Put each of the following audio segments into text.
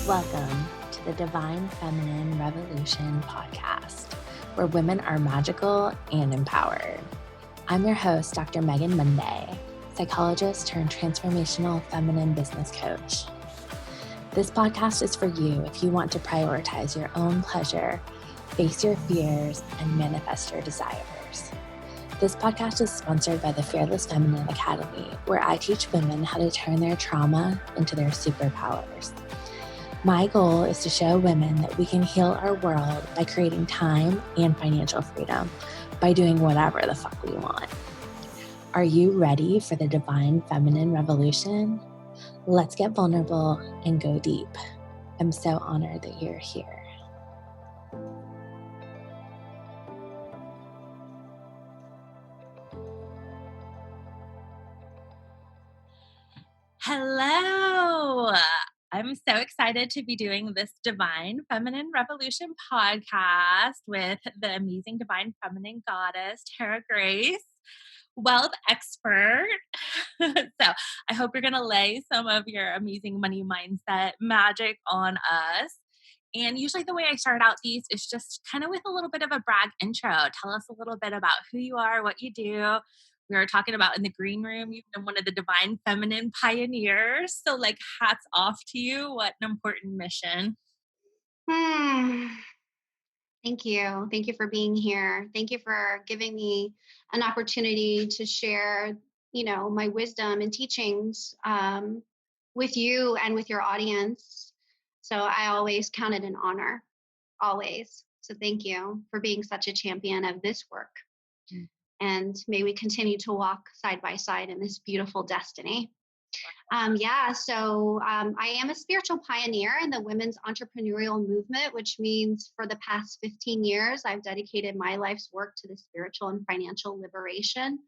Welcome to the Divine Feminine Revolution podcast, where women are magical and empowered. I'm your host, Dr. Megan Monday, psychologist turned transformational feminine business coach. This podcast is for you if you want to prioritize your own pleasure, face your fears, and manifest your desires. This podcast is sponsored by the Fearless Feminine Academy, where I teach women how to turn their trauma into their superpowers. My goal is to show women that we can heal our world by creating time and financial freedom by doing whatever the fuck we want. Are you ready for the Divine Feminine Revolution? Let's get vulnerable and go deep. I'm so honored that you're here. Hello. I'm so excited to be doing this Divine Feminine Revolution podcast with the amazing Divine Feminine Goddess, Tara Grace, wealth expert. So I hope you're going to lay some of your amazing money mindset magic on us. And usually the way I start out these is just kind of with a little bit of a brag intro. Tell us a little bit about who you are, what you do. We were talking about in the green room, you've been one of the divine feminine pioneers. So hats off to you. What an important mission. Thank you. Thank you for being here. Thank you for giving me an opportunity to share, my wisdom and teachings with you and with your audience. So I always count it an honor, always. So thank you for being such a champion of this work. And may we continue to walk side by side in this beautiful destiny. I am a spiritual pioneer in the women's entrepreneurial movement, which means for the past 15 years, I've dedicated my life's work to the spiritual and financial liberation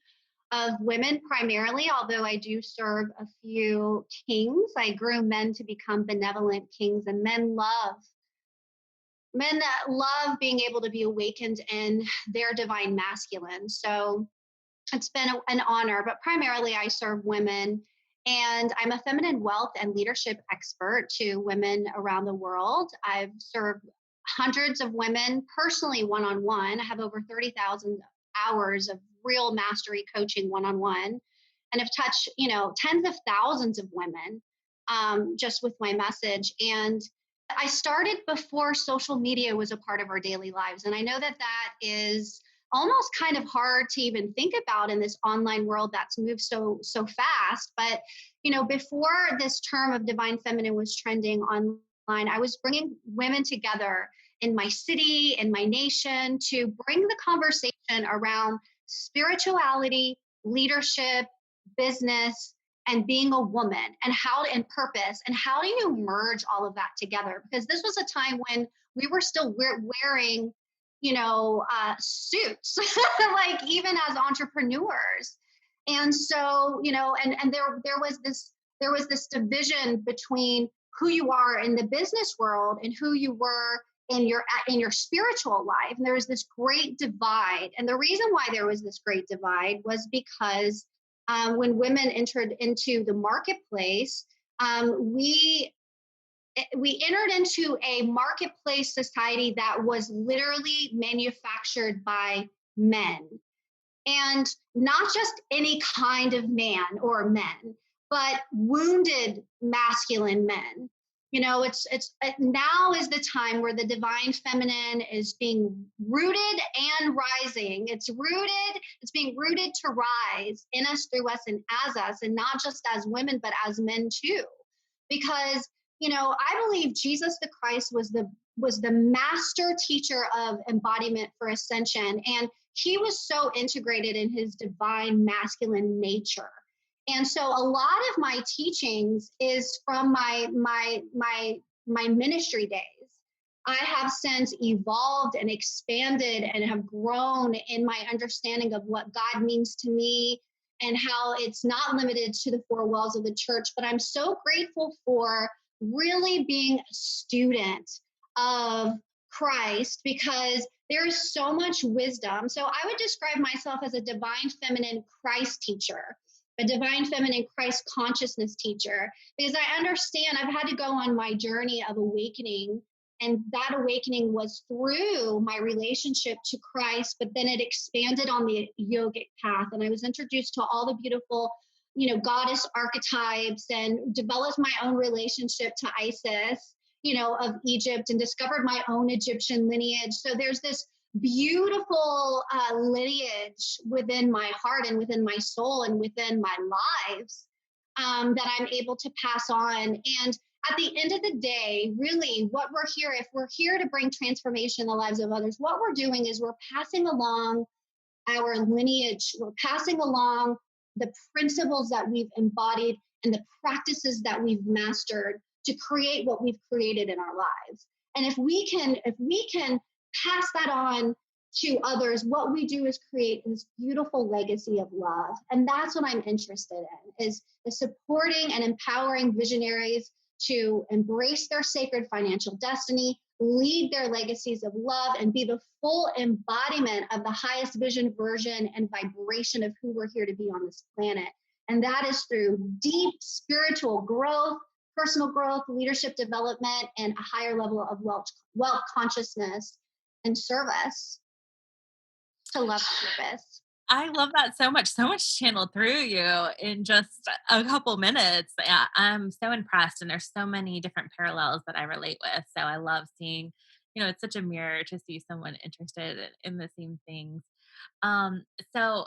of women primarily, although I do serve a few kings. I groom men to become benevolent kings, and men love being able to be awakened in their divine masculine. So it's been an honor, but primarily I serve women. And I'm a feminine wealth and leadership expert to women around the world. I've served hundreds of women personally one-on-one. I have over 30,000 hours of real mastery coaching one-on-one, and have touched, tens of thousands of women just with my message. And I started before social media was a part of our daily lives. And I know that is almost kind of hard to even think about in this online world that's moved so fast. But, before this term of divine feminine was trending online, I was bringing women together in my city, in my nation, to bring the conversation around spirituality, leadership, business, and being a woman, and purpose, and how do you merge all of that together? Because this was a time when we were still wearing suits, like even as entrepreneurs. And so, and there was this division between who you are in the business world and who you were in your spiritual life. And there was this great divide. And the reason why there was this great divide was because when women entered into the marketplace, we entered into a marketplace society that was literally manufactured by men, and not just any kind of man or men, but wounded masculine men. It's now is the time where the divine feminine is being rooted and rising. It's being rooted to rise in us, through us, and as us, and not just as women, but as men too. Because I believe Jesus the Christ was the master teacher of embodiment for ascension, and he was so integrated in his divine masculine nature. And so a lot of my teachings is from my ministry days. I have since evolved and expanded and have grown in my understanding of what God means to me, and how it's not limited to the four walls of the church. But I'm so grateful for really being a student of Christ, because there is so much wisdom. So I would describe myself as a divine feminine Christ teacher. a divine feminine Christ consciousness teacher, because I understand I've had to go on my journey of awakening. And that awakening was through my relationship to Christ, but then it expanded on the yogic path. And I was introduced to all the beautiful, goddess archetypes, and developed my own relationship to Isis, of Egypt, and discovered my own Egyptian lineage. So there's this beautiful lineage within my heart and within my soul and within my lives, that I'm able to pass on. And at the end of the day, really what we're here, if we're here to bring transformation in the lives of others, what we're doing is we're passing along our lineage. We're passing along the principles that we've embodied and the practices that we've mastered to create what we've created in our lives. And if we can pass that on to others, what we do is create this beautiful legacy of love. And that's what I'm interested in, is supporting and empowering visionaries to embrace their sacred financial destiny, lead their legacies of love, and be the full embodiment of the highest vision, version, and vibration of who we're here to be on this planet. And that is through deep spiritual growth, personal growth, leadership development, and a higher level of wealth consciousness and service to love purpose. I love that so much channeled through you in just a couple minutes. Yeah, I'm so impressed, and there's so many different parallels that I relate with. So I love seeing, it's such a mirror to see someone interested in the same things. Um, so,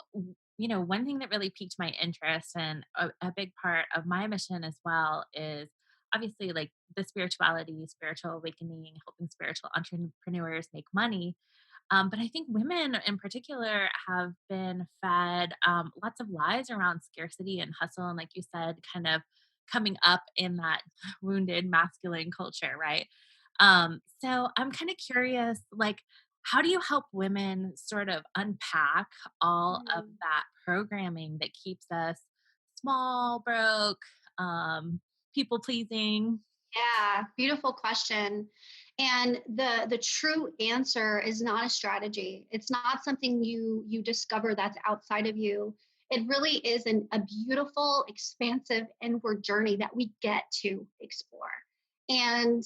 one thing that really piqued my interest, and a big part of my mission as well, is obviously like the spirituality, spiritual awakening, helping spiritual entrepreneurs make money. But I think women in particular have been fed lots of lies around scarcity and hustle. And like you said, kind of coming up in that wounded masculine culture, right? So I'm kind of curious, like, how do you help women sort of unpack all of Mm. that programming that keeps us small, broke, people pleasing? Yeah, beautiful question. And the true answer is not a strategy. It's not something you discover that's outside of you. It really is a beautiful, expansive inward journey that we get to explore. And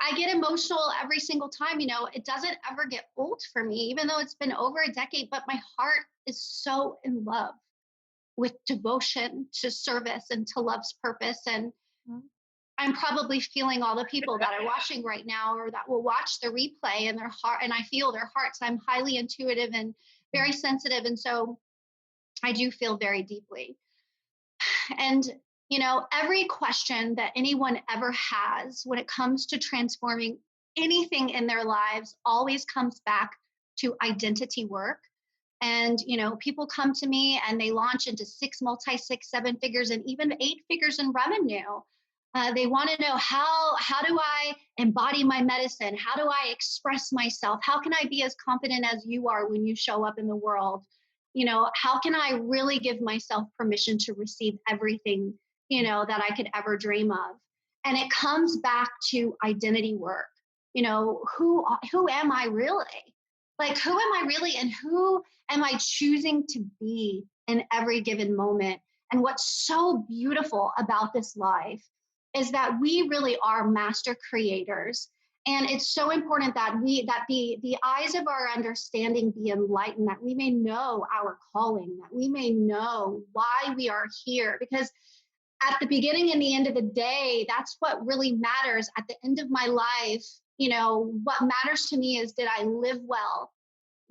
I get emotional every single time. It doesn't ever get old for me, even though it's been over a decade. But my heart is so in love with devotion to service and to love's purpose. And I'm probably feeling all the people that are watching right now, or that will watch the replay, and their heart, and I feel their hearts. I'm highly intuitive and very sensitive. And so I do feel very deeply. And, every question that anyone ever has when it comes to transforming anything in their lives always comes back to identity work. And, people come to me and they launch into six, seven figures, and even eight figures in revenue. They want to know, how do I embody my medicine? How do I express myself? How can I be as confident as you are when you show up in the world? How can I really give myself permission to receive everything, that I could ever dream of? And it comes back to identity work. Who am I really? Like, who am I really, and who am I choosing to be in every given moment? And what's so beautiful about this life is that we really are master creators. And it's so important that the eyes of our understanding be enlightened, that we may know our calling, that we may know why we are here. Because at the beginning and the end of the day, that's what really matters. At the end of my life, what matters to me is, did I live well?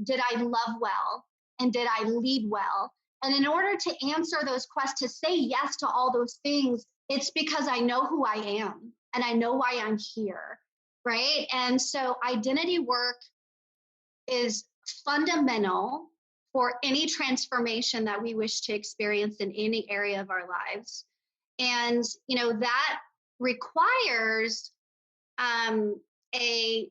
Did I love well? And did I lead well? And in order to answer those questions, to say yes to all those things, it's because I know who I am and I know why I'm here. Right. And so identity work is fundamental for any transformation that we wish to experience in any area of our lives. And, that requires a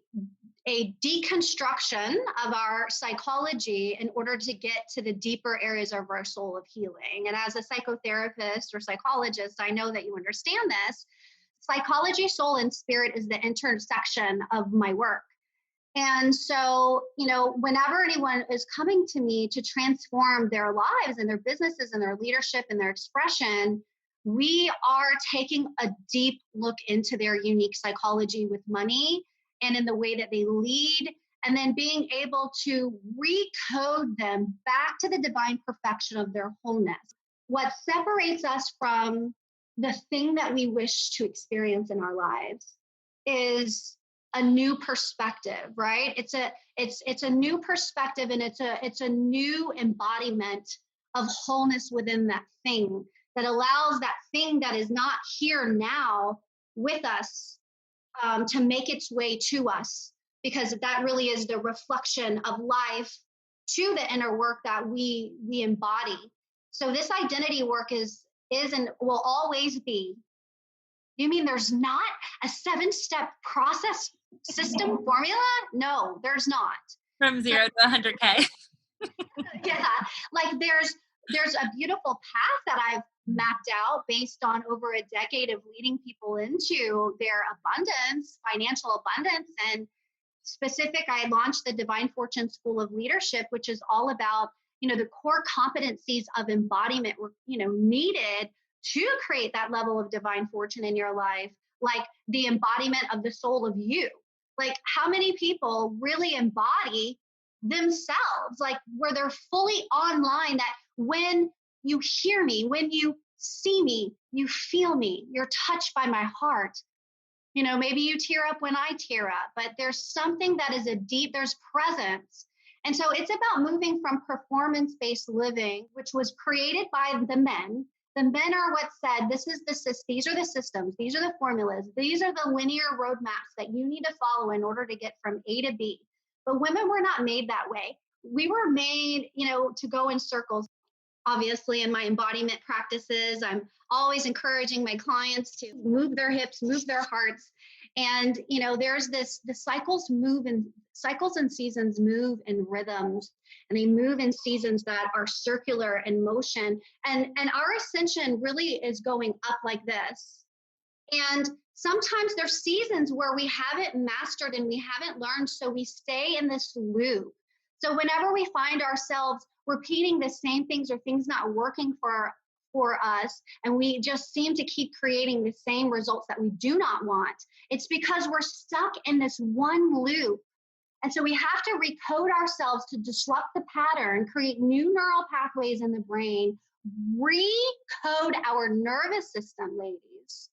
deconstruction of our psychology in order to get to the deeper areas of our soul of healing. And as a psychotherapist or psychologist, I know that you understand this. Psychology, soul, and spirit is the intersection of my work. And so, whenever anyone is coming to me to transform their lives and their businesses and their leadership and their expression, we are taking a deep look into their unique psychology with money and in the way that they lead, and then being able to recode them back to the divine perfection of their wholeness. What separates us from the thing that we wish to experience in our lives is a new perspective, right? It's a new perspective, and it's a new embodiment of wholeness within that thing that allows that thing that is not here now with us, to make its way to us, because that really is the reflection of life to the inner work that we embody. So this identity work is and will always be. You mean there's not a 7-step process system formula? No, there's not. From 0 to 100K. Yeah, like there's a beautiful path that I've mapped out based on over a decade of leading people into their abundance, financial abundance. And I launched the Divine Fortune School of Leadership, which is all about, the core competencies of embodiment, needed to create that level of divine fortune in your life, like the embodiment of the soul of you. Like, how many people really embody themselves, like where they're fully online, that when you hear me, when you see me, you feel me, you're touched by my heart. Maybe you tear up when I tear up, but there's something that is there's presence. And so it's about moving from performance based living, which was created by the men. The men are what said, these are the systems, these are the formulas, these are the linear roadmaps that you need to follow in order to get from A to B. But women were not made that way. We were made, to go in circles. Obviously, in my embodiment practices, I'm always encouraging my clients to move their hips, move their hearts. And, there's the cycles and seasons move in rhythms, and they move in seasons that are circular in motion. And our ascension really is going up like this. And sometimes there's seasons where we haven't mastered and we haven't learned. So we stay in this loop. So whenever we find ourselves repeating the same things or things not working for us, and we just seem to keep creating the same results that we do not want, it's because we're stuck in this one loop. And so we have to recode ourselves to disrupt the pattern, create new neural pathways in the brain, recode our nervous system, ladies.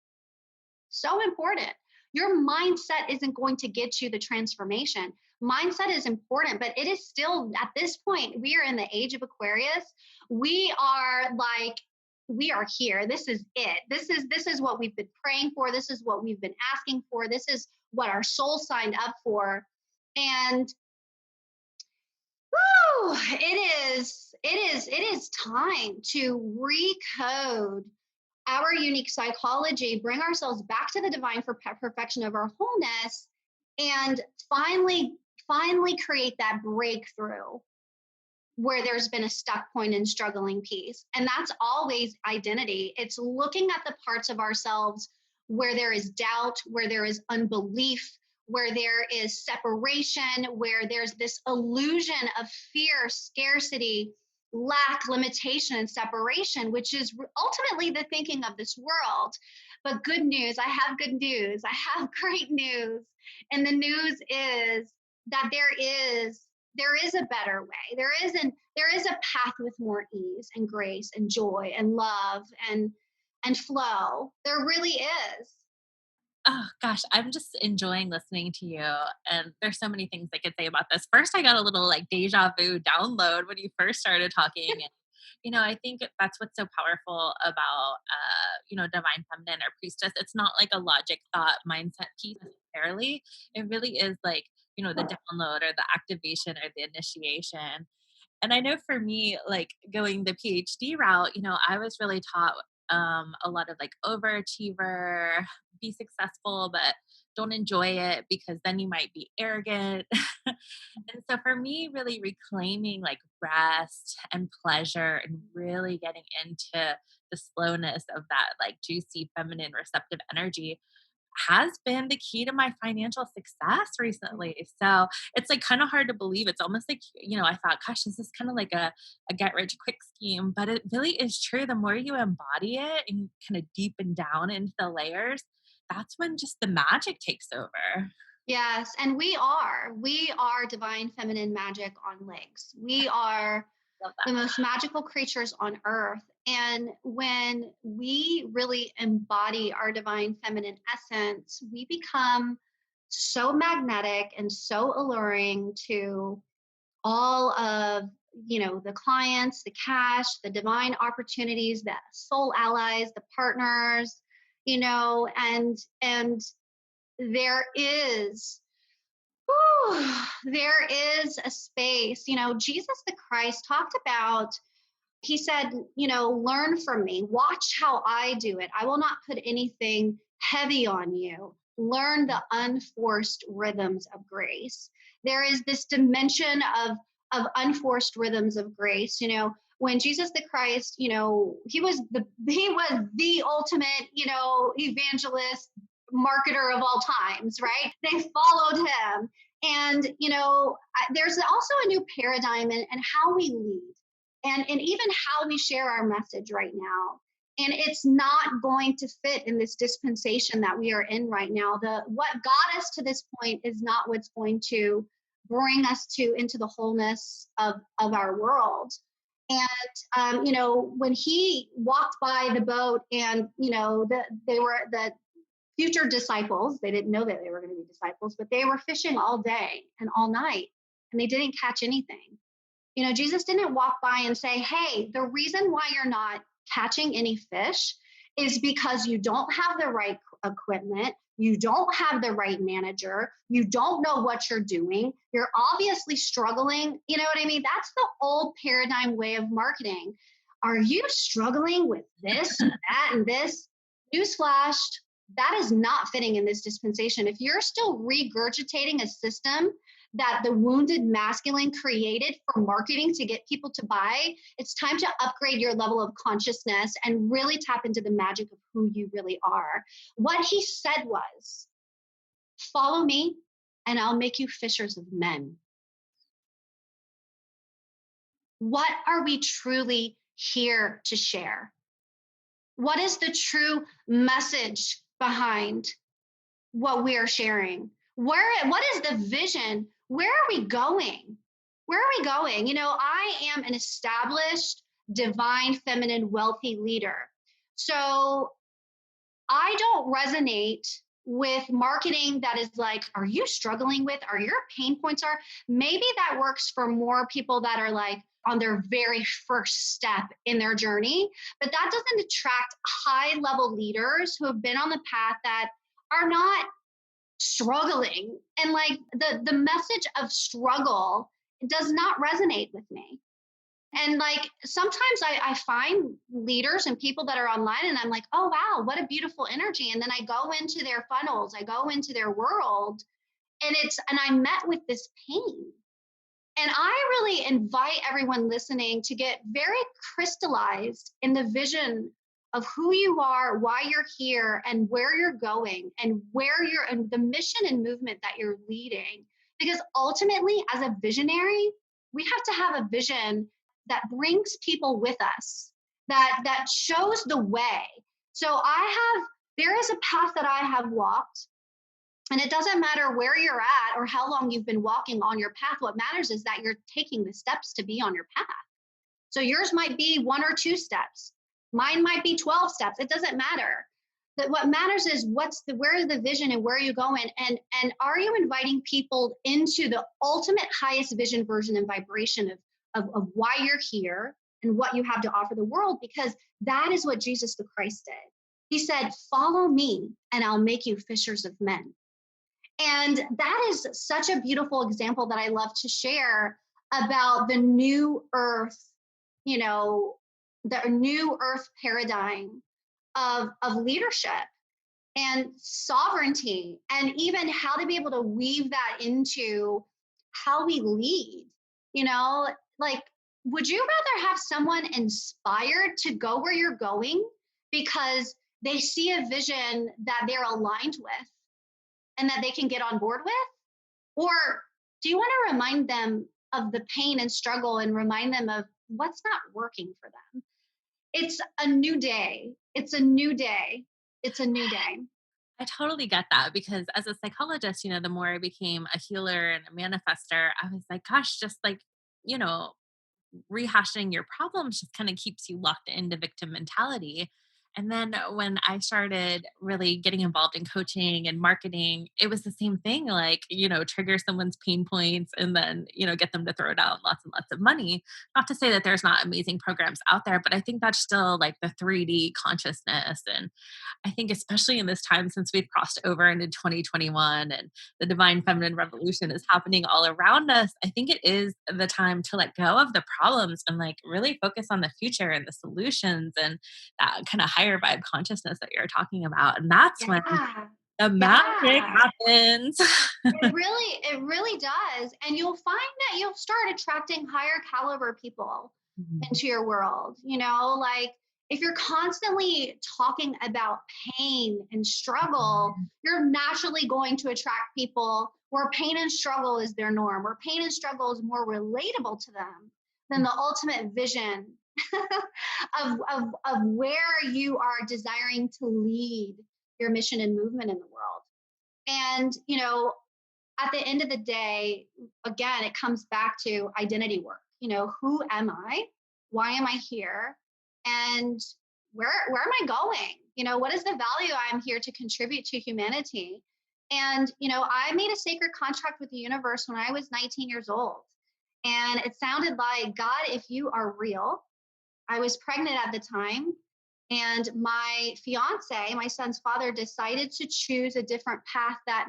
So important. Your mindset isn't going to get you the transformation. Mindset is important, but it is still, at this point, we are in the age of Aquarius. We are here. This is it. This is what we've been praying for. This is what we've been asking for. This is what our soul signed up for. And it is time to recode our unique psychology, bring ourselves back to the divine perfection of our wholeness, and finally create that breakthrough where there's been a stuck point in struggling piece. And that's always identity. It's looking at the parts of ourselves where there is doubt, where there is unbelief, where there is separation, where there's this illusion of fear, scarcity, lack, limitation, and separation, which is ultimately the thinking of this world. But good news, I have good news. I have great news. And the news is that there is a better way. There is a path with more ease and grace and joy and love and flow. There really is. Oh gosh, I'm just enjoying listening to you. And there's so many things I could say about this. First, I got a little like deja vu download when you first started talking. And, I think that's what's so powerful about, divine feminine or priestess. It's not like a logic thought mindset piece necessarily. It really is like, the download or the activation or the initiation. And I know for me, like going the PhD route, I was really taught a lot of like overachiever, be successful, but don't enjoy it because then you might be arrogant. And so for me, really reclaiming like rest and pleasure and really getting into the slowness of that like juicy, feminine, receptive energy, has been the key to my financial success recently. So it's like kind of hard to believe. It's almost like, I thought, gosh, this is kind of like a get rich quick scheme, but it really is true. The more you embody it and kind of deepen down into the layers, that's when just the magic takes over. Yes, and we are divine feminine magic on legs. We are Love the that. most magical creatures on earth. And when we really embody our divine feminine essence, we become so magnetic and so alluring to all of the clients, the cash, the divine opportunities, the soul allies, the partners, and there is there is a space. Jesus the Christ talked about, he said, learn from me, watch how I do it. I will not put anything heavy on you. Learn the unforced rhythms of grace. There is this dimension of unforced rhythms of grace. When Jesus the Christ, he was the ultimate, evangelist, marketer of all times, right? They followed him. And, there's also a new paradigm in how we lead and even how we share our message right now. And it's not going to fit in this dispensation that we are in right now. What got us to this point is not what's going to bring us into the wholeness of our world. And when he walked by the boat, and they were the future disciples. They didn't know that they were going to be disciples, but they were fishing all day and all night, and they didn't catch anything. Jesus didn't walk by and say, hey, the reason why you're not catching any fish is because you don't have the right equipment. You don't have the right manager. You don't know what you're doing. You're obviously struggling. You know what I mean? That's the old paradigm way of marketing. Are you struggling with this and that and this? Newsflash, that is not fitting in this dispensation. If you're still regurgitating a system that the wounded masculine created for marketing to get people to buy, it's time to upgrade your level of consciousness and really tap into the magic of who you really are. What he said was, follow me and I'll make you fishers of men. What are we truly here to share? What is the true message behind what we are sharing? What is the vision? Where are we going? Where are we going? I am an established, divine, feminine, wealthy leader. So I don't resonate with marketing that is like, are you struggling with, are your pain points are? Maybe that works for more people that are like on their very first step in their journey, but that doesn't attract high level leaders who have been on the path that are not struggling. And like the message of struggle does not resonate with me. And like sometimes I find leaders and people that are online and I'm like, oh wow, what a beautiful energy. And then I go into their funnels, I go into their world, and I'm met with this pain. And I really invite everyone listening to get very crystallized in the vision of who you are, why you're here, and where you're going, and and the mission and movement that you're leading. Because ultimately, as a visionary, we have to have a vision that brings people with us, that shows the way. So there is a path that I have walked, and it doesn't matter where you're at or how long you've been walking on your path. What matters is that you're taking the steps to be on your path. So yours might be 1 or 2 steps. Mine might be 12 steps. It doesn't matter. But what matters is where is the vision and where are you going? And are you inviting people into the ultimate highest vision, version, and vibration of why you're here and what you have to offer the world? Because that is what Jesus the Christ did. He said, follow me and I'll make you fishers of men. And that is such a beautiful example that I love to share about the new earth, the new earth paradigm of leadership and sovereignty, and even how to be able to weave that into how we lead. Like, would you rather have someone inspired to go where you're going because they see a vision that they're aligned with and that they can get on board with? Or do you want to remind them of the pain and struggle and remind them of what's not working for them? It's a new day. It's a new day. It's a new day. I totally get that because as a psychologist, the more I became a healer and a manifester, I was like, gosh, just like, you know, rehashing your problems just kind of keeps you locked into victim mentality. And then when I started really getting involved in coaching and marketing, it was the same thing like, trigger someone's pain points and then, get them to throw down lots and lots of money. Not to say that there's not amazing programs out there, but I think that's still like the 3D consciousness. And I think especially in this time since we've crossed over into 2021 and the divine feminine revolution is happening all around us, I think it is the time to let go of the problems and like really focus on the future and the solutions and that kind of higher vibe consciousness that you're talking about. And that's when Yeah. the magic Yeah. happens. It really does. And you'll find that you'll start attracting higher caliber people Mhm. into your world. Like if you're constantly talking about pain and struggle, you're naturally going to attract people where pain and struggle is their norm, where pain and struggle is more relatable to them than the ultimate vision of where you are desiring to lead your mission and movement in the world. And, at the end of the day, again, it comes back to identity work. Who am I? Why am I here? And where am I going? What is the value I'm here to contribute to humanity? And, I made a sacred contract with the universe when I was 19 years old. And it sounded like, God, if you are real, I was pregnant at the time. And my fiance, my son's father, decided to choose a different path that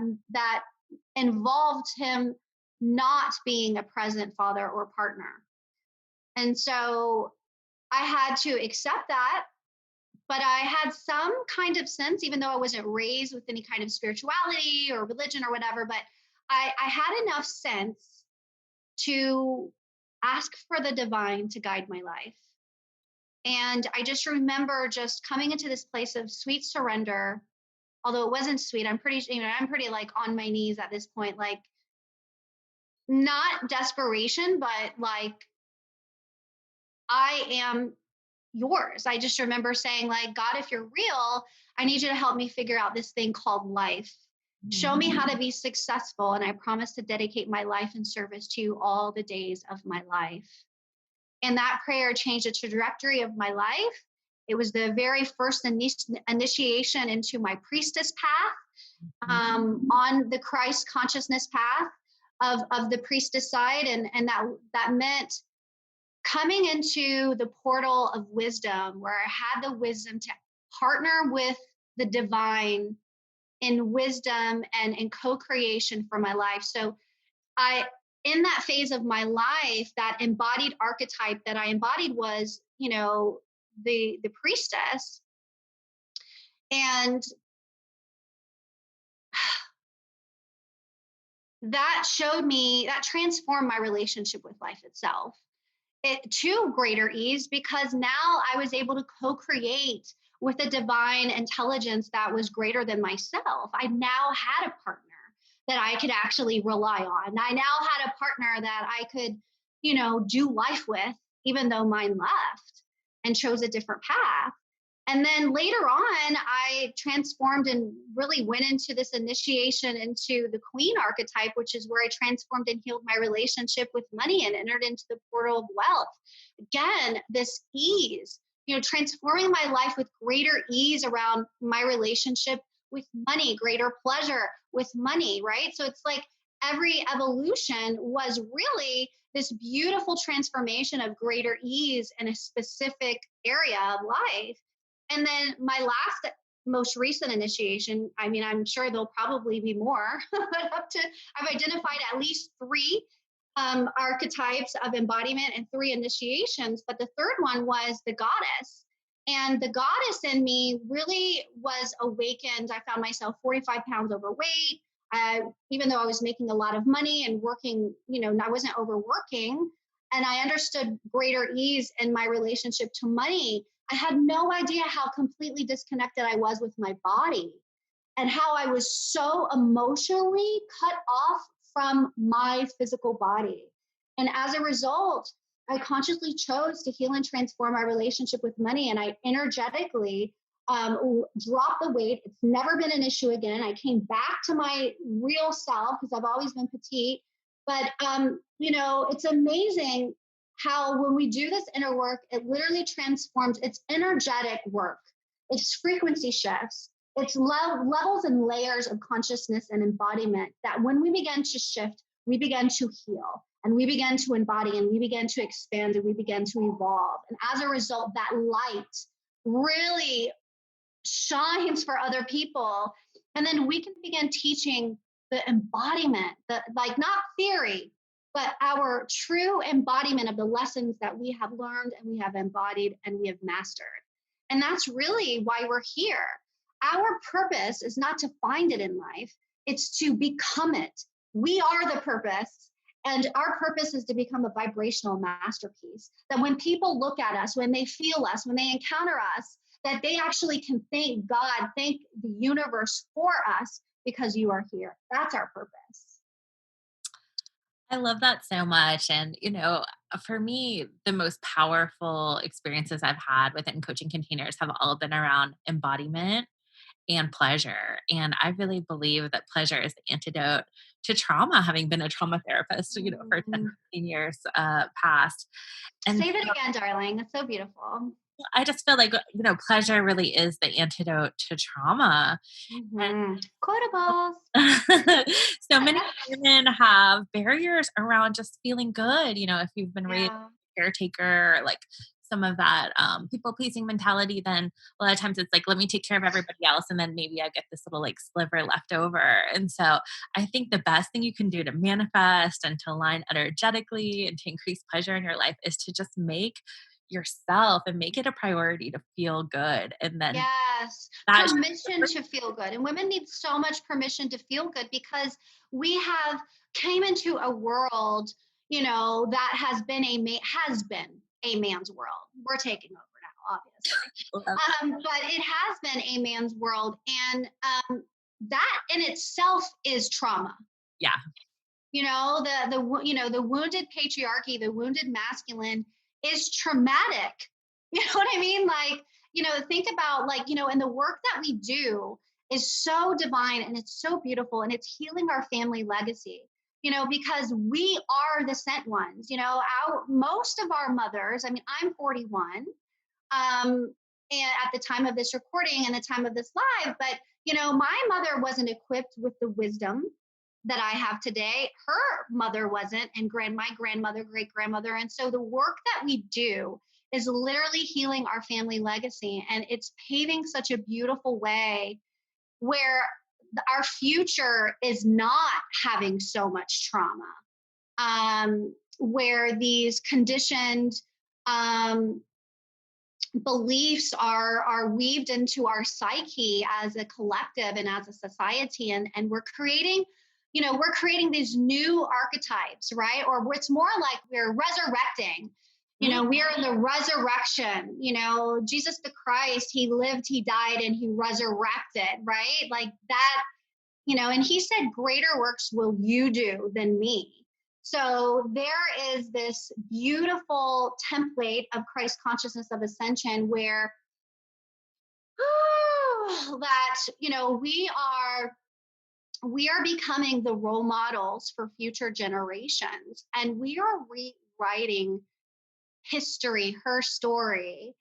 involved him not being a present father or partner. And so I had to accept that, but I had some kind of sense, even though I wasn't raised with any kind of spirituality or religion or whatever, but I had enough sense to ask for the divine to guide my life. And I just remember just coming into this place of sweet surrender. Although it wasn't sweet, I'm pretty like on my knees at this point, like not desperation, but like, I am yours. I just remember saying, like, God, if you're real, I need you to help me figure out this thing called life. Show me how to be successful. And I promise to dedicate my life and service to you all the days of my life. And that prayer changed the trajectory of my life. It was the very first initiation into my priestess path, on the Christ consciousness path of the priestess side. And that meant coming into the portal of wisdom where I had the wisdom to partner with the divine in wisdom and in co-creation for my life. So I, in that phase of my life, that embodied archetype that I embodied was, the priestess. And that transformed my relationship with life itself. It to greater ease because now I was able to co-create with a divine intelligence that was greater than myself. I now had a partner that I could actually rely on. I now had a partner that I could, do life with, even though mine left and chose a different path. And then later on, I transformed and really went into this initiation into the queen archetype, which is where I transformed and healed my relationship with money and entered into the portal of wealth. Again, this ease, transforming my life with greater ease around my relationship with money, greater pleasure with money, right? So it's like every evolution was really this beautiful transformation of greater ease in a specific area of life. And then my most recent initiation, I mean, I'm sure there'll probably be more, but I've identified at least three archetypes of embodiment and three initiations. But the third one was the goddess. And the goddess in me really was awakened. I found myself 45 pounds overweight. Even though I was making a lot of money and working, I wasn't overworking. And I understood greater ease in my relationship to money I had no idea how completely disconnected I was with my body and how I was so emotionally cut off from my physical body. And as a result, I consciously chose to heal and transform my relationship with money. And I energetically dropped the weight. It's never been an issue again. I came back to my real self because I've always been petite. But, it's amazing how when we do this inner work, it literally transforms. It's energetic work, it's frequency shifts, it's levels and layers of consciousness and embodiment that when we begin to shift, we begin to heal and we begin to embody and we begin to expand and we begin to evolve. And as a result, that light really shines for other people. And then we can begin teaching the embodiment, the like not theory, but our true embodiment of the lessons that we have learned and we have embodied and we have mastered. And that's really why we're here. Our purpose is not to find it in life, it's to become it. We are the purpose. And our purpose is to become a vibrational masterpiece. That when people look at us, when they feel us, when they encounter us, that they actually can thank God, thank the universe for us because you are here. That's our purpose. I love that so much. And, for me, the most powerful experiences I've had within coaching containers have all been around embodiment and pleasure. And I really believe that pleasure is the antidote to trauma, having been a trauma therapist, for 10, Mm. 15 years past. And Say that again, darling. It's so beautiful. I just feel like, pleasure really is the antidote to trauma. Mm-hmm. Quotables. So many women have barriers around just feeling good. If you've been raised Yeah. a caretaker, like some of that people pleasing mentality, then a lot of times it's like, let me take care of everybody else. And then maybe I get this little like sliver left over. And so I think the best thing you can do to manifest and to align energetically and to increase pleasure in your life is to just make yourself and make it a priority to feel good. And then Yes, that permission to feel good. And women need so much permission to feel good because we have came into a world, that has been a man's world. We're taking over now, obviously. But it has been a man's world. And that in itself is trauma. yeah. The wounded patriarchy, the wounded masculine is traumatic. You know what I mean? Like, think about like, and the work that we do is so divine and it's so beautiful and it's healing our family legacy. Because we are the sent ones. Our most of our mothers, I mean, I'm 41, and at the time of this recording and the time of this live, but my mother wasn't equipped with the wisdom that I have today. Her mother wasn't, and my grandmother, great grandmother. And so the work that we do is literally healing our family legacy. And it's paving such a beautiful way where our future is not having so much trauma, where these conditioned beliefs are weaved into our psyche as a collective and as a society, and we're creating these new archetypes, right? Or it's more like we're resurrecting. We are in the resurrection. Jesus the Christ, he lived, he died, and he resurrected, right? Like that. And he said, greater works will you do than me. So there is this beautiful template of Christ consciousness of ascension where that, we are becoming the role models for future generations. And we are rewriting history, her story,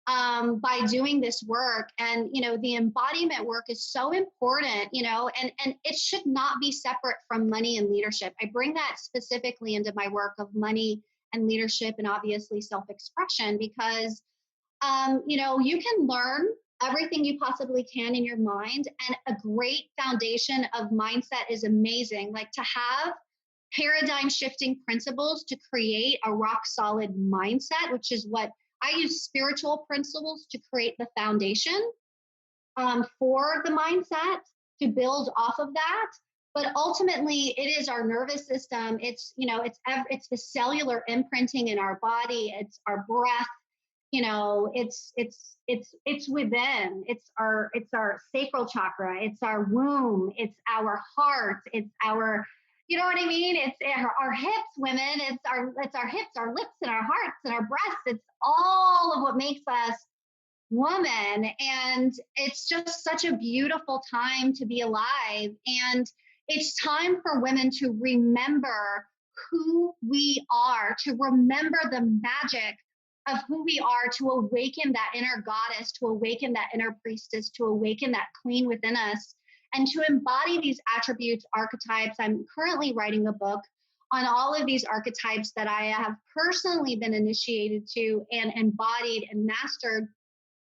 by doing this work. And the embodiment work is so important, and it should not be separate from money and leadership. I bring that specifically into my work of money and leadership and obviously self-expression because you can learn everything you possibly can in your mind, and a great foundation of mindset is amazing. Like to have paradigm shifting principles to create a rock solid mindset, which is what I use spiritual principles to create the foundation for the mindset to build off of that. But ultimately, it is our nervous system. It's it's the cellular imprinting in our body. It's our breath. it's within. It's our sacral chakra. It's our womb. It's our heart. It's our, you know what I mean? It's our hips, women. It's our hips, our lips, and our hearts and our breasts. It's all of what makes us woman. And it's just such a beautiful time to be alive. And it's time for women to remember who we are, to remember the magic of who we are, to awaken that inner goddess, to awaken that inner priestess, to awaken that queen within us, and to embody these attributes, archetypes. I'm currently writing a book on all of these archetypes that I have personally been initiated to and embodied and mastered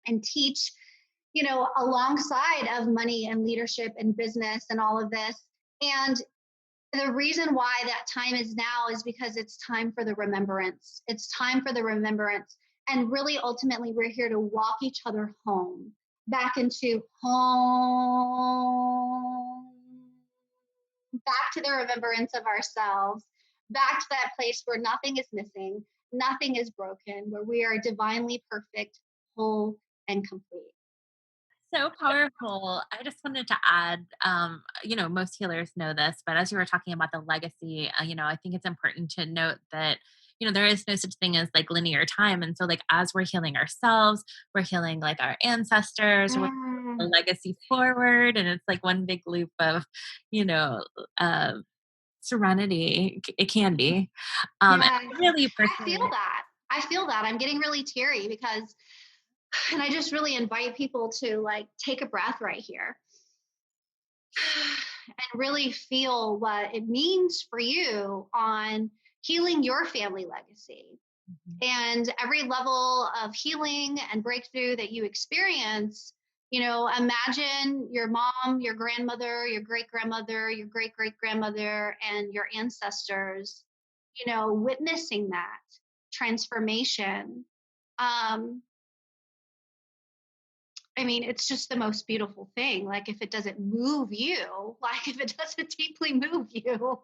and teach, alongside of money and leadership and business and all of this. And the reason why that time is now is because it's time for the remembrance. It's time for the remembrance. And really, ultimately, we're here to walk each other home, back into home, back to the remembrance of ourselves, back to that place where nothing is missing, nothing is broken, where we are divinely perfect, whole, and complete. So powerful. I just wanted to add, most healers know this, but as you were talking about the legacy, I think it's important to note that, there is no such thing as like linear time. And so, like, as we're healing ourselves, we're healing like our ancestors, we're the Mm, legacy forward. And it's like one big loop of, you know, uh, serenity. It can be. And yes, really I feel personally, that. I feel that. I'm getting really teary because, and I just really invite people to like take a breath right here and really feel what it means for you on healing your family legacy. Mhm. And every level of healing and breakthrough that you experience, imagine your mom, your grandmother, your great grandmother, your great great grandmother, and your ancestors, witnessing that transformation. Um, I mean, it's just the most beautiful thing. Like, if it doesn't move you, like, if it doesn't deeply move you,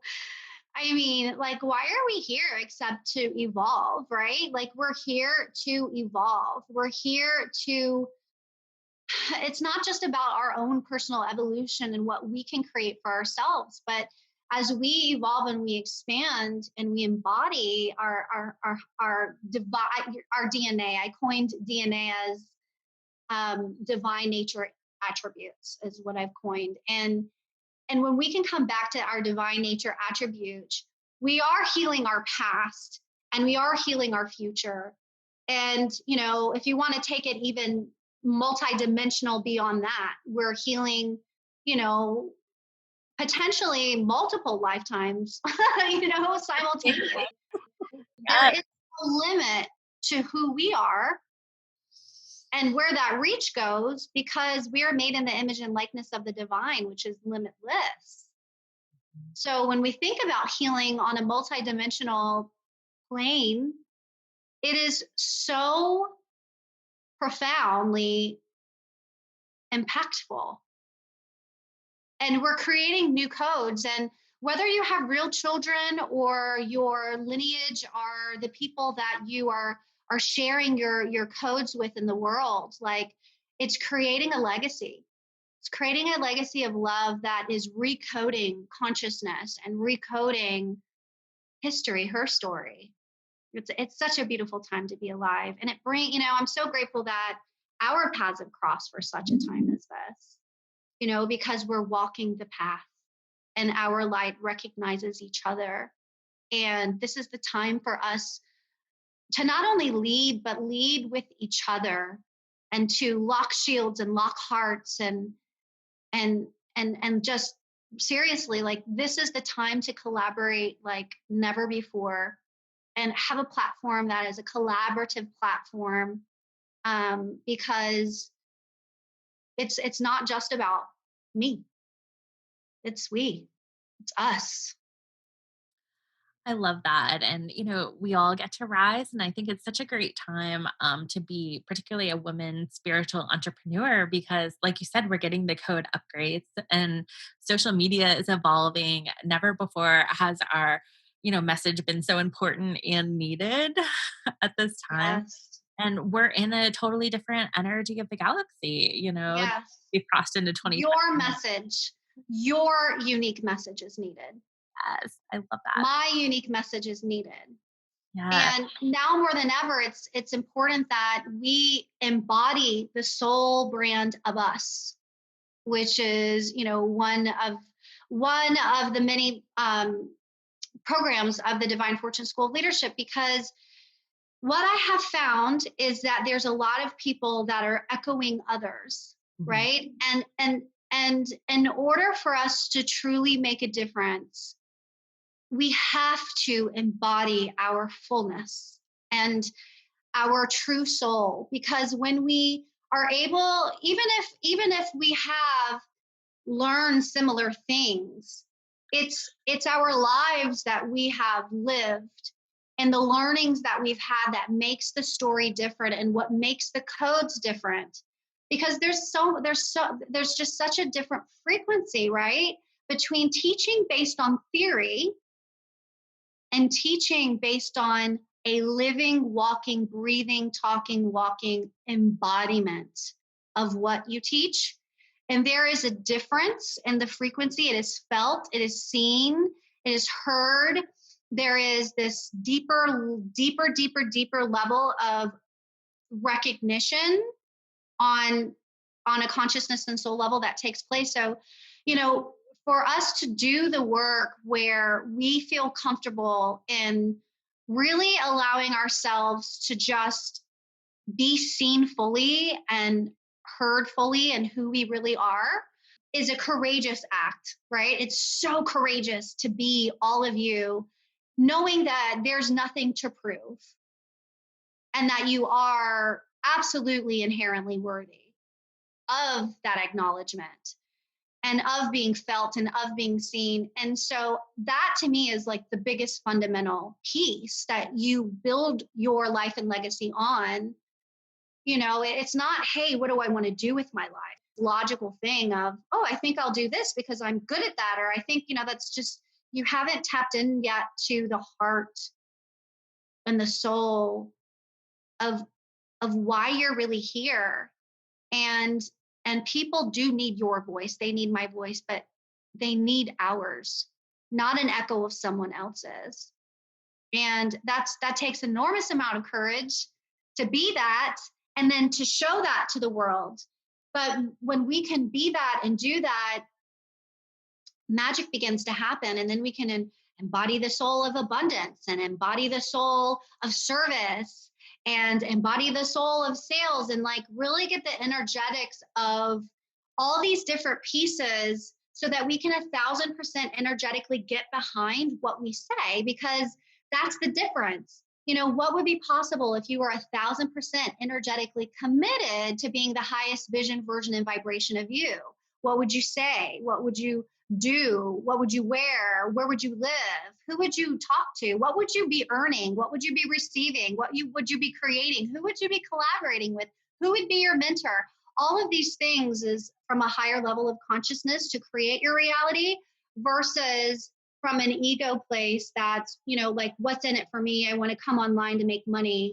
I mean, like, why are we here except to evolve, right? Like, we're here to evolve. We're here to, it's not just about our own personal evolution and what we can create for ourselves, but as we evolve and we expand and we embody our divine, our DNA. I coined DNA as divine nature attributes, is what I've coined. And when we can come back to our divine nature attributes, we are healing our past and we are healing our future. And, if you want to take it even multidimensional beyond that, we're healing, you know, potentially multiple lifetimes, simultaneously. There yes, is no limit to who we are and where that reach goes, because we are made in the image and likeness of the divine, which is limitless. So when we think about healing on a multidimensional plane, it is so profoundly impactful. And we're creating new codes. And whether you have real children or your lineage are the people that you are sharing your codes with in the world, like, it's creating a legacy. It's creating a legacy of love that is recoding consciousness and recoding history, her story. It's such a beautiful time to be alive. And I'm so grateful that our paths have crossed for such a time as this, because we're walking the path and our light recognizes each other. And this is the time for us to not only lead, but lead with each other, and to lock shields and lock hearts, and just seriously, like, this is the time to collaborate like never before, and have a platform that is a collaborative platform, because it's not just about me. It's we. It's us. I love that. And, we all get to rise. And I think it's such a great time to be particularly a woman spiritual entrepreneur because, like you said, we're getting the code upgrades and social media is evolving. Never before has our, message been so important and needed at this time. Yes. And we're in a totally different energy of the galaxy, Yes. we've crossed into 20. Your message, your unique message is needed. Yes, I love that. My unique message is needed. Yeah. And now more than ever, it's important that we embody the soul brand of us, which is, one of the many programs of the Divine Fortune School of Leadership. Because what I have found is that there's a lot of people that are echoing others, Mhm. right? And in order for us to truly make a difference, we have to embody our fullness and our true soul. Because when we are able, even if we have learned similar things, it's our lives that we have lived and the learnings that we've had that makes the story different and what makes the codes different. Because there's just such a different frequency, right, between teaching based on theory and teaching based on a living, walking, breathing, talking, walking embodiment of what you teach. And there is a difference in the frequency. It is felt, it is seen, it is heard. There is this deeper level of recognition on a consciousness and soul level that takes place. So, you know, for us to do the work where we feel comfortable in really allowing ourselves to just be seen fully and heard fully and who we really are is a courageous act, right? It's so courageous to be all of you, knowing that there's nothing to prove and that you are absolutely inherently worthy of that acknowledgement and of being felt and of being seen. And so that to me is like the biggest fundamental piece that you build your life and legacy on. It's not, hey, what do I want to do with my life? Logical thing of, oh, I think I'll do this because I'm good at that. Or I think, that's just, you haven't tapped in yet to the heart and the soul of why you're really here. And people do need your voice, they need my voice, but they need ours, not an echo of someone else's. And that takes enormous amount of courage to be that and then to show that to the world. But when we can be that and do that, magic begins to happen. And then we can embody the soul of abundance and embody the soul of service and embody the soul of sales and like really get the energetics of all these different pieces so that we can 1,000% energetically get behind what we say, because that's the difference. What would be possible if you were 1,000% energetically committed to being the highest vision, version, and vibration of you? What would you say? What would you do? What would you wear? Where would you live? Who would you talk to? What would you be earning? What would you be receiving? Would you be creating? Who would you be collaborating with? Who would be your mentor? All of these things is from a higher level of consciousness to create your reality versus from an ego place that's, like, what's in it for me? I want to come online to make money,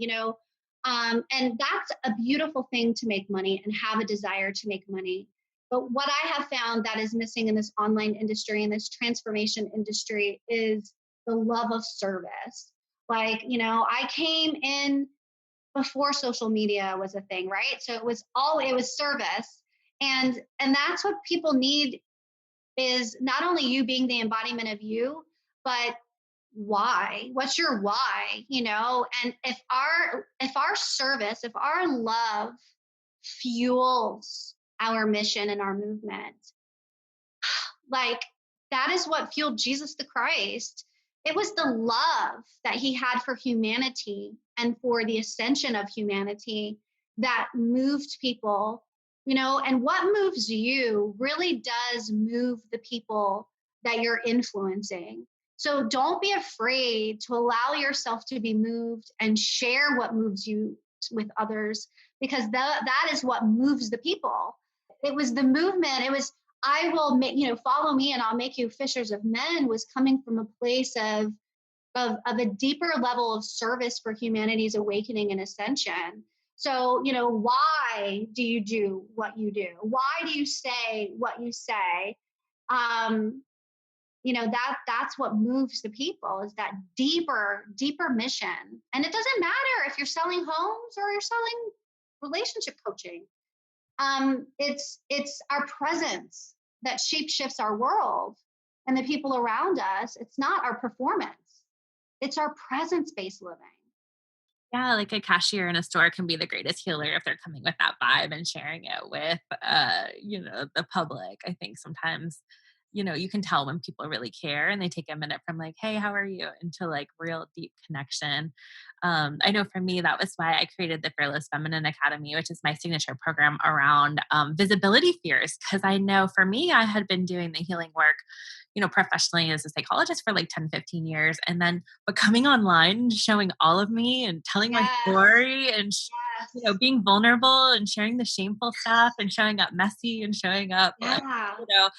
and that's a beautiful thing, to make money and have a desire to make money. But what I have found that is missing in this online industry and this transformation industry is the love of service. Like, I came in before social media was a thing, right? So it was service. And that's what people need, is not only you being the embodiment of you, but why? What's your why? And if our service, if our love fuels our mission and our movement, like, that is what fueled Jesus the Christ. It was the love that he had for humanity and for the ascension of humanity that moved people, and what moves you really does move the people that you're influencing. So don't be afraid to allow yourself to be moved and share what moves you with others, because that is what moves the people. It was the movement. It was, I will make, follow me and I'll make you fishers of men, was coming from a place of a deeper level of service for humanity's awakening and ascension. So, why do you do what you do? Why do you say what you say? Um, that's what moves the people, is that deeper mission. And it doesn't matter if you're selling homes or you're selling relationship coaching. It's our presence that shape shifts our world and the people around us. It's not our performance, it's our presence based living. Yeah, like a cashier in a store can be the greatest healer if they're coming with that vibe and sharing it with, the public. I think sometimes, you can tell when people really care and they take a minute from like, "Hey, how are you?" into like real deep connection. I know for me, that was why I created the Fearless Feminine Academy, which is my signature program around visibility fears. Because I know for me, I had been doing the healing work, professionally as a psychologist for like 10, 15 years. And then, but coming online, showing all of me and telling my Yes. story and, Yes. being vulnerable and sharing the shameful stuff and showing up messy and showing up like, Yeah. you know,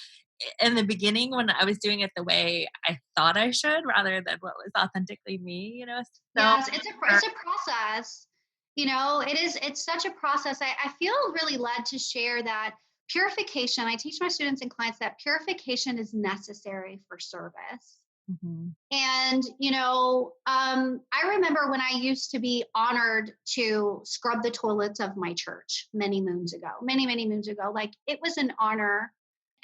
in the beginning when I was doing it the way I thought I should rather than what was authentically me, so Yes, it's a process. It's such a process. I feel really led to share that purification. I teach my students and clients that purification is necessary for service. Mhm. And, I remember when I used to be honored to scrub the toilets of my church many moons ago, many, many moons ago. Like, it was an honor.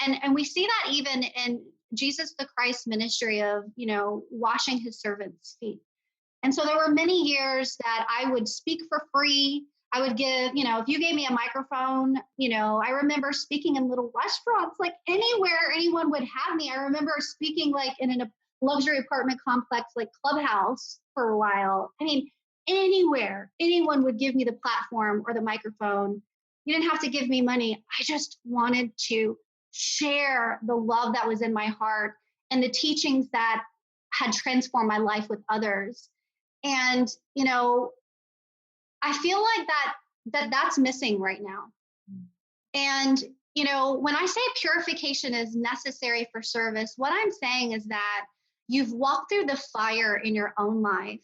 And we see that even in Jesus the Christ ministry of, washing his servants' feet. And so there were many years that I would speak for free. I would give, if you gave me a microphone, I remember speaking in little restaurants, like anywhere anyone would have me. I remember speaking like in a luxury apartment complex, like Clubhouse for a while. I mean, anywhere anyone would give me the platform or the microphone. You didn't have to give me money. I just wanted to share the love that was in my heart and the teachings that had transformed my life with others. And I feel like that's missing right now. And when I say purification is necessary for service, what I'm saying is that you've walked through the fire in your own life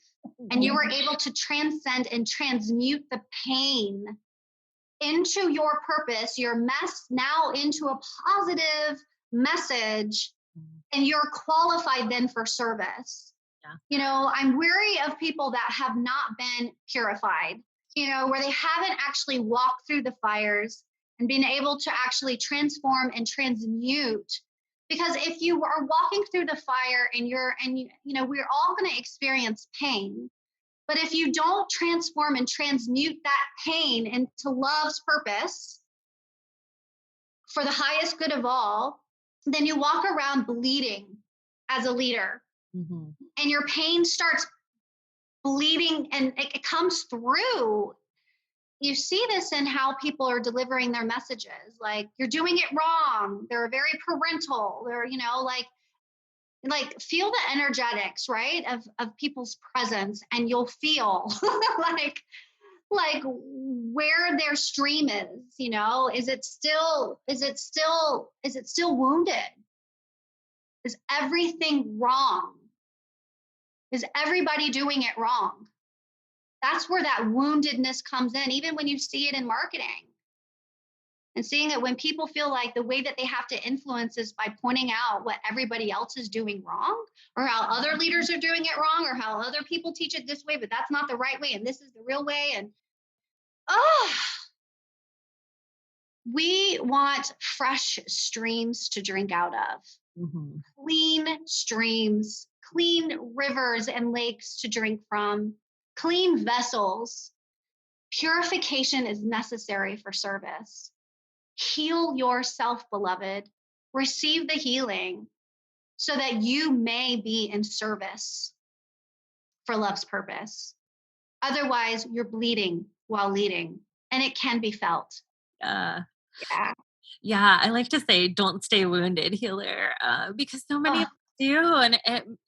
and you were able to transcend and transmute the pain into your purpose, your mess now into a positive message, and you're qualified then for service. I'm weary of people that have not been purified, where they haven't actually walked through the fires and been able to actually transform and transmute. Because if you are walking through the fire we're all going to experience pain. But if you don't transform and transmute that pain into love's purpose for the highest good of all, then you walk around bleeding as a leader. Mm-hmm. And your pain starts bleeding and it comes through. You see this in how people are delivering their messages. Like, you're doing it wrong. They're very parental. They're, like feel the energetics, right? Of people's presence, and you'll feel like where their stream is. Is it still wounded? Is everything wrong? Is everybody doing it wrong? That's where that woundedness comes in, even when you see it in marketing. And seeing it when people feel like the way that they have to influence is by pointing out what everybody else is doing wrong, or how other leaders are doing it wrong, or how other people teach it this way, but that's not the right way, and this is the real way. And we want fresh streams to drink out of. Mm-hmm. Clean streams, clean rivers and lakes to drink from, clean vessels. Purification is necessary for service. Heal yourself, beloved. Receive the healing so that you may be in service for love's purpose. Otherwise, you're bleeding while leading, and it can be felt. Yeah. Yeah. Yeah, I like to say, "Don't stay wounded, healer," because so many of us do, and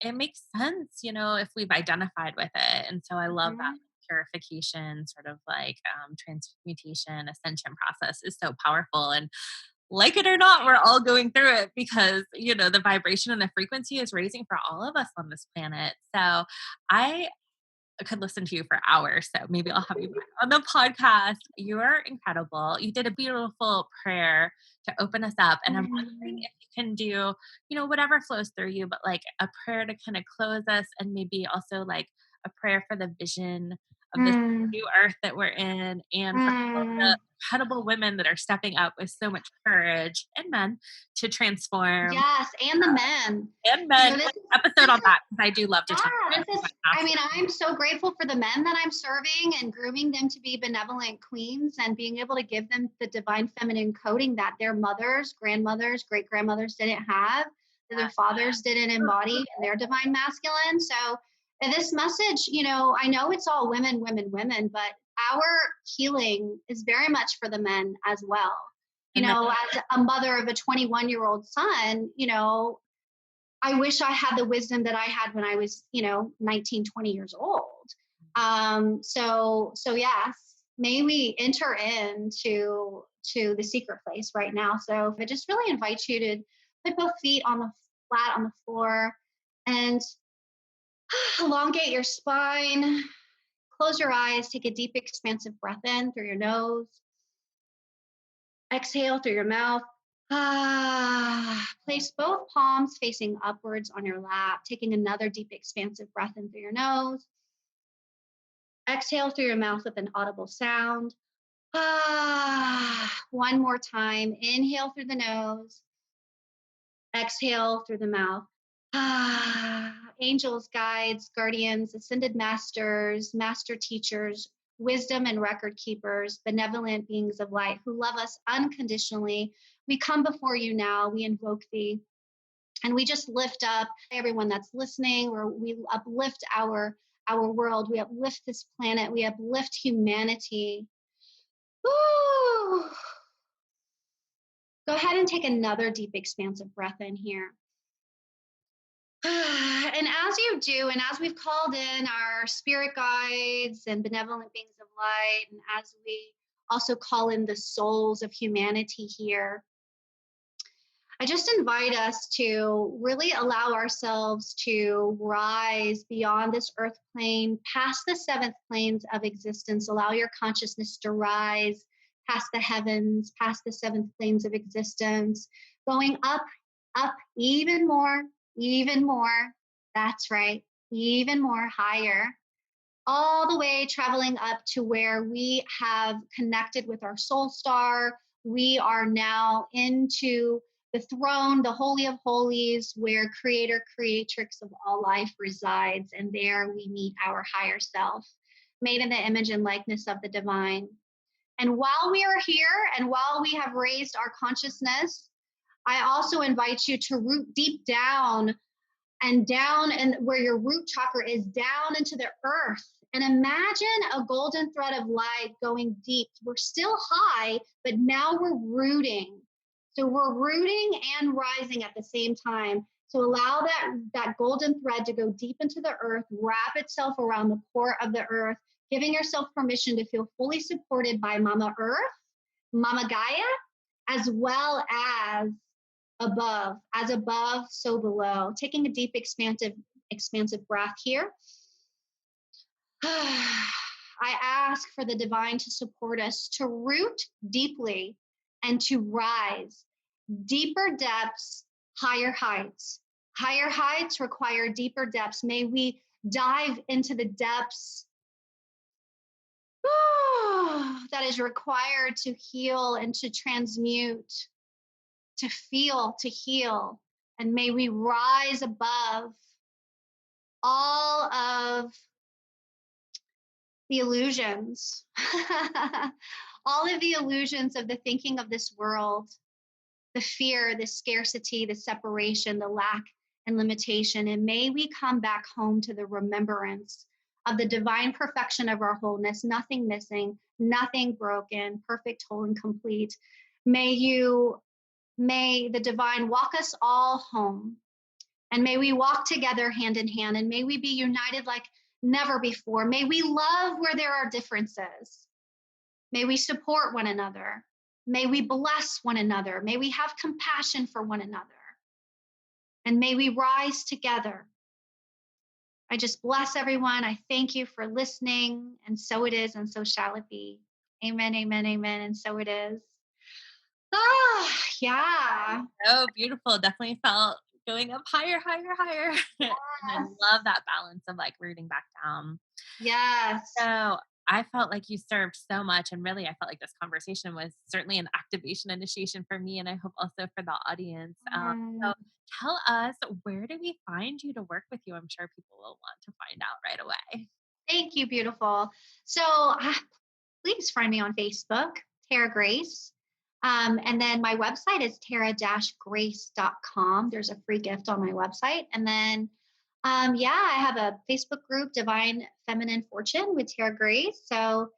it makes sense, if we've identified with it. And so I love that purification, sort of like transmutation, ascension process is so powerful. And like it or not, we're all going through it because the vibration and the frequency is raising for all of us on this planet. So I could listen to you for hours, so maybe I'll have you back on the podcast. You're incredible. You did a beautiful prayer to open us up, and I'm wondering Mhm. if you can do, whatever flows through you, but like a prayer to kind of close us, and maybe also like a prayer for the vision of this Mm, new earth that we're in, and for all the mm. incredible women that are stepping up with so much courage, and men, to transform, Yes, and the men. and You men. know, Episode this on is that, because I do love to talk yeah, about this is I masculine. mean, I'm so grateful for the men that I'm serving and grooming them to be benevolent queens and being able to give them the divine feminine coding that their mothers, grandmothers, great grandmothers didn't have, that their fathers didn't embody in their divine masculine. So and this message, I know it's all women, women, women, but our healing is very much for the men as well. And then As a mother of a 21-year-old son, I wish I had the wisdom that I had when I was, 19, 20 years old. So yes, may we enter into the secret place right now. So I just really invite you to put both feet on the flat on the floor and elongate your spine. Close your eyes, take a deep, expansive breath in through your nose. Exhale through your mouth. Place both palms facing upwards on your lap, taking another deep, expansive breath in through your nose. Exhale through your mouth with an audible sound. One more time. Inhale through the nose. Exhale through the mouth. Angels, guides, guardians, ascended masters, master teachers, wisdom and record keepers, benevolent beings of light who love us unconditionally. We come before you now. We invoke thee. And we just lift up everyone that's listening, or we uplift our world. We uplift this planet. We uplift humanity. Woo! Go ahead and take another deep, expansive breath in here. And as you do, and as we've called in our spirit guides and benevolent beings of light, and as we also call in the souls of humanity here, I just invite us to really allow ourselves to rise beyond this earth plane, past the seventh planes of existence. Allow your consciousness to rise past the heavens, past the seventh planes of existence, going up, up even more, even more. That's right, even more higher, all the way traveling up to where we have connected with our soul star. We are now into the throne, the Holy of Holies, where Creator, Creatrix of all life resides. And there we meet our higher self, made in the image and likeness of the divine. And while we are here and while we have raised our consciousness, I also invite you to root deep down and where your root chakra is down into the earth. And imagine a golden thread of light going deep. We're still high, but now we're rooting. So we're rooting and rising at the same time. So allow that golden thread to go deep into the earth, wrap itself around the core of the earth, giving yourself permission to feel fully supported by Mama Earth, Mama Gaia, as well as above, so below. Taking a deep, expansive breath here. I ask for the divine to support us to root deeply and to rise. Deeper depths, higher heights. Higher heights require deeper depths. May we dive into the depths that is required to heal and to transmute, to feel, to heal. And may we rise above all of the illusions, all of the illusions of the thinking of this world, the fear, the scarcity, the separation, the lack and limitation. And may we come back home to the remembrance of the divine perfection of our wholeness, nothing missing, nothing broken, perfect, whole, and complete. May the divine walk us all home. And may we walk together hand in hand, and may we be united like never before. May we love where there are differences. May we support one another. May we bless one another. May we have compassion for one another. And may we rise together I just bless everyone. I thank you for listening. And so it is, and so shall it be. Amen, amen, amen. And so it is. Ah, yeah. So beautiful. Definitely felt going up higher, higher, higher. And I love that balance of like rooting back down. Yes. So I felt like you served so much. And really, I felt like this conversation was certainly an activation initiation for me. And I hope also for the audience. So Mm, tell us, where do we find you to work with you? I'm sure people will want to find out right away. thank you, beautiful. So please find me on Facebook, Tara Grace. And then my website is tara-grace.com. There's a free gift on my website. And then, yeah, I have a Facebook group, Divine Feminine Fortune with Tara Grace. So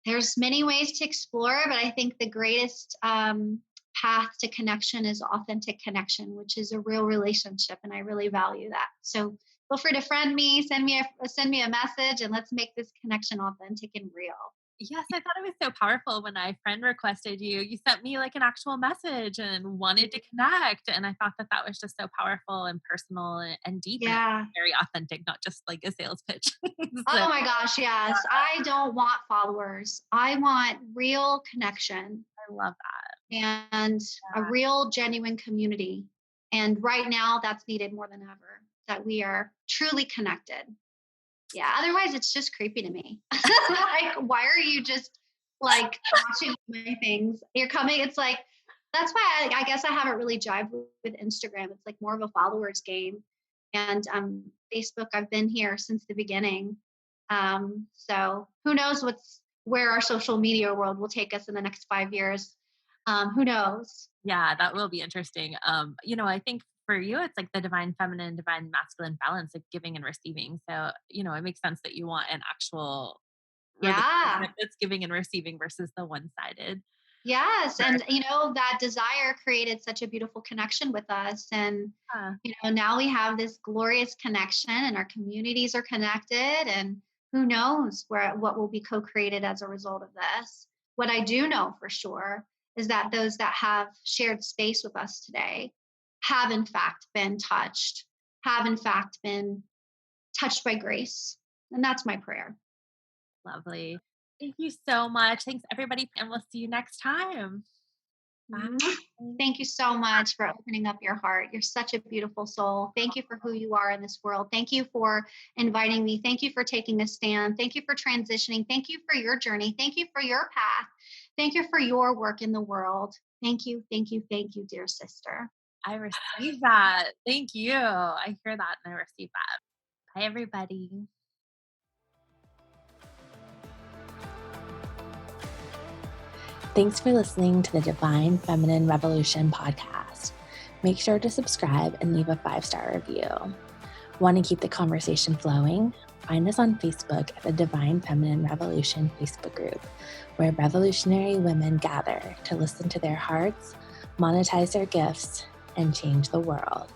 there's many ways to explore, but I think the greatest path to connection is authentic connection, which is a real relationship, and I really value that. So feel free to friend me, send me a message, and let's make this connection authentic and real. Yes, I thought it was so powerful when I friend requested you. You sent me like an actual message and wanted to connect. And I thought that that was just so powerful and personal and deep and Yeah. very authentic, not just like a sales pitch. So Oh my gosh, yes. I don't want followers. I want real connection I love that. and a real, genuine community. And right now, that's needed more than ever, that we are truly connected. Yeah, otherwise it's just creepy to me. Like, why are you just like watching my things? You're coming, it's like that's why I guess I haven't really jived with Instagram. It's like more of a followers game. And Facebook, I've been here since the beginning. So who knows where our social media world will take us in the next 5 years. Who knows? Yeah, that will be interesting. I think for you, it's like the divine feminine, divine masculine balance, like giving and receiving. So, it makes sense that you want an actual Yeah. relationship that's giving and receiving versus the one sided. Yes, and that desire created such a beautiful connection with us, and now we have this glorious connection and our communities are connected, and who knows what will be co-created as a result of this. What I do know for sure is that those that have shared space with us today have in fact been touched, have in fact been touched by grace. And that's my prayer. Lovely. Thank you so much. Thanks, everybody. And we'll see you next time. Bye. Mwah. Thank you so much for opening up your heart. You're such a beautiful soul. Thank you for who you are in this world. Thank you for inviting me. Thank you for taking a stand. Thank you for transitioning. Thank you for your journey. Thank you for your path. Thank you for your work in the world. Thank you, thank you, thank you, dear sister. I receive that. Thank you. I hear that and I receive that. Bye, everybody. Thanks for listening to the Divine Feminine Revolution podcast. Make sure to subscribe and leave a 5-star review. Want to keep the conversation flowing? Find us on Facebook at the Divine Feminine Revolution Facebook group, where revolutionary women gather to listen to their hearts, monetize their gifts, and change the world.